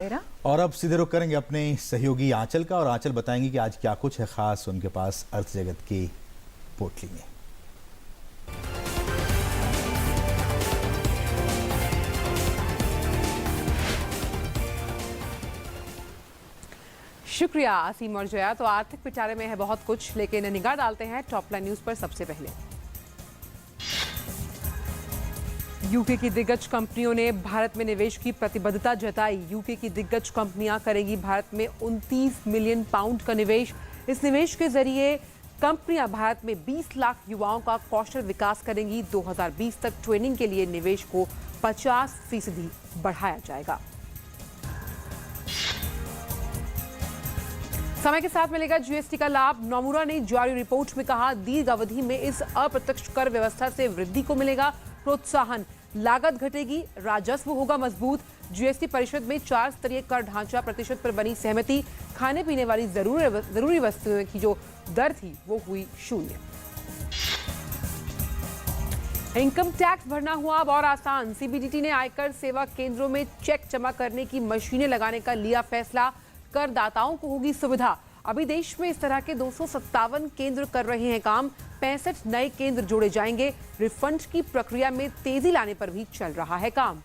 और अब सीधे रुख करेंगे अपने सहयोगी आंचल का, और आंचल बताएंगे कि आज क्या कुछ है खास उनके पास अर्थ जगत की पोटली में। शुक्रिया आसीम और जया। तो आर्थिक पिटारे में है बहुत कुछ, लेकिन निगाह डालते हैं टॉप लाइन न्यूज पर। सबसे पहले यूके की दिग्गज कंपनियों ने भारत में निवेश की प्रतिबद्धता जताई। यूके की दिग्गज कंपनियां करेंगी भारत में 29 मिलियन पाउंड का निवेश। इस निवेश के जरिए कंपनियां भारत में 20 लाख युवाओं का कौशल विकास करेंगी। 2020 तक ट्रेनिंग के लिए निवेश को 50% बढ़ाया जाएगा। समय के साथ मिलेगा जीएसटी का लाभ। नोमुरा ने जारी रिपोर्ट में कहा, दीर्घ अवधि में इस अप्रत्यक्ष कर व्यवस्था से वृद्धि को मिलेगा प्रोत्साहन, लागत घटेगी, राजस्व होगा मजबूत। जीएसटी परिषद में 4 स्तरीय कर ढांचा प्रतिशत पर बनी सहमति। खाने पीने वाली जरूरी वस्तुओं की जो दर थी वो हुई 0। इनकम टैक्स भरना हुआ अब और आसान। सीबीडीटी ने आयकर सेवा केंद्रों में चेक जमा करने की मशीनें लगाने का लिया फैसला। करदाताओं को होगी सुविधा। अभी देश में इस तरह के 257 केंद्र कर रहे हैं काम। 65 नए केंद्र जोड़े जाएंगे। रिफंड की प्रक्रिया में तेजी लाने पर भी चल रहा है काम।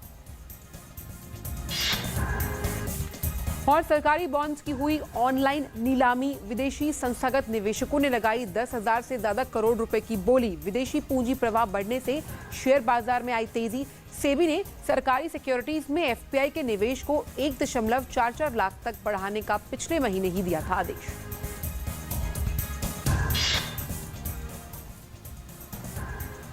और सरकारी बॉन्ड्स की हुई ऑनलाइन नीलामी। विदेशी संस्थागत निवेशकों ने लगाई 10,000 से ज्यादा करोड़ रुपए की बोली। विदेशी पूंजी प्रवाह बढ़ने से शेयर बाजार में आई तेजी। सेबी ने सरकारी सिक्योरिटीज में एफपीआई के निवेश को 1.44 लाख तक बढ़ाने का पिछले महीने ही दिया था आदेश।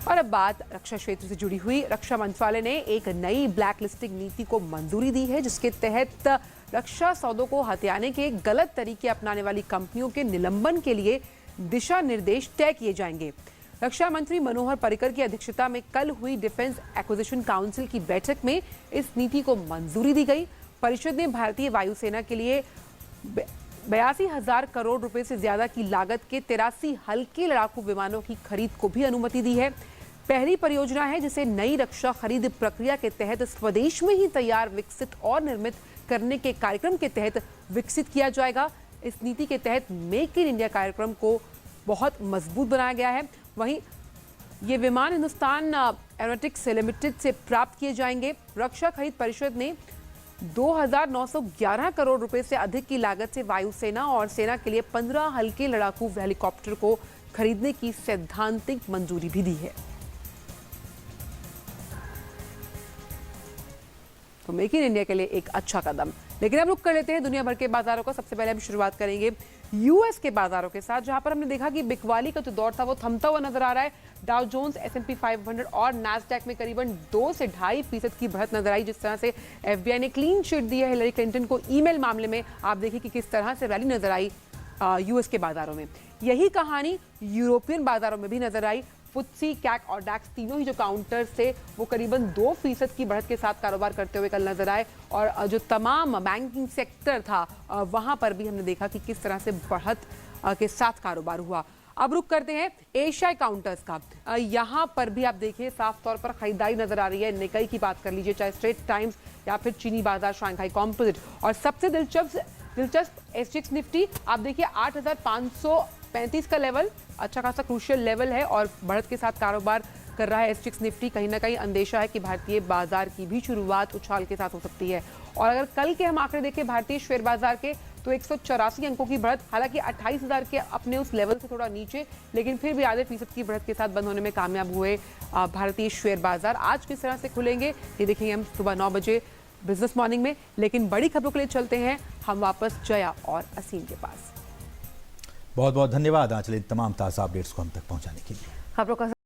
और अब बात रक्षा क्षेत्र से जुड़ी हुई। रक्षा मंत्रालय ने एक नई ब्लैक लिस्टिंग नीति को मंजूरी दी है, जिसके तहत रक्षा सौदों को हथियाने के गलत तरीके अपनाने वाली कंपनियों के निलंबन के लिए दिशा निर्देश तय किए जाएंगे। रक्षा मंत्री मनोहर पर्रिकर की अध्यक्षता में कल हुई डिफेंस एक्विजिशन काउंसिल की बैठक में इस नीति को मंजूरी दी गई। परिषद ने भारतीय वायुसेना के लिए 82,000 करोड़ रुपए से ज्यादा की लागत के 83 हल्के लड़ाकू विमानों की खरीद को भी अनुमति दी है। पहली परियोजना है जिसे नई रक्षा खरीद प्रक्रिया के तहत स्वदेश में ही तैयार, विकसित और निर्मित करने के कार्यक्रम के तहत विकसित किया जाएगा। इस नीति के तहत मेक इन इंडिया कार्यक्रम को बहुत मजबूत बनाया गया है। वहीं ये विमान हिंदुस्तान एरोनॉटिक्स लिमिटेड से प्राप्त किए जाएंगे। रक्षा खरीद परिषद ने 2,911 करोड़ रुपए से अधिक की लागत से वायुसेना और सेना के लिए 15 हल्के लड़ाकू हेलीकॉप्टर को खरीदने की सैद्धांतिक मंजूरी भी दी है। तो मेक इन इंडिया के लिए एक अच्छा कदम। लेकिन अब रुक कर लेते हैं दुनिया भर के बाजारों का। सबसे पहले हम शुरुआत करेंगे यूएस के बाजारों के साथ, जहां पर हमने देखा कि बिकवाली का जो दौर था वो थमता हुआ नजर आ रहा है। डाउ जोन्स, S&P 500 और नैस्डैक में करीबन 2 से 2.5% की बढ़त नजर आई। जिस तरह से एफबीआई ने क्लीन चिट दी है हिलरी क्लिंटन को ईमेल मामले में, आप देखिए कि किस तरह से रैली नजर आई यूएस के बाजारों में। यही कहानी यूरोपियन बाजारों में भी नजर आई। फुत्सी, कैक और डैक्स तीनों ही जो काउंटर थे वो करीबन 2% की बढ़त के साथ कारोबार करते हुए कल नजर आए। और जो तमाम बैंकिंग सेक्टर था वहां पर भी हमने देखा कि किस तरह से बढ़त के साथ कारोबार हुआ। अब रुक करते हैं एशियाई काउंटर्स का। यहां पर भी आप देखिए साफ तौर पर खरीदारी नजर आ रही है। निकाई की बात कर लीजिए, चाहे स्ट्रेट टाइम्स या फिर चीनी बाजार, शंघाई कॉम्पोजिट। और सबसे दिलचस्प एसजीएक्स निफ्टी, आप देखिए 8,535 का लेवल अच्छा खासा क्रूशियल लेवल है और बढ़त के साथ कारोबार कर रहा है एसजीएक्स निफ्टी। कहीं ना कहीं अंदेशा है कि भारतीय बाजार की भी शुरुआत उछाल के साथ हो सकती है। और अगर कल के हम आंकड़े देखें भारतीय शेयर बाजार के, तो 184 अंकों की बढ़त, हालांकि 28,000 के अपने उस लेवल से थोड़ा नीचे, लेकिन फिर भी आधे फीसद की बढ़त के साथ बंद होने में कामयाब हुए भारतीय शेयर बाजार। आज किस तरह से खुलेंगे ये देखेंगे हम सुबह 9 बजे बिजनेस मॉर्निंग में। लेकिन बड़ी खबरों के लिए चलते हैं हम वापस जया और असीम के पास। बहुत बहुत धन्यवाद आंचल, तमाम ताज़ा अपडेट्स को हम तक पहुंचाने के लिए। खबरों का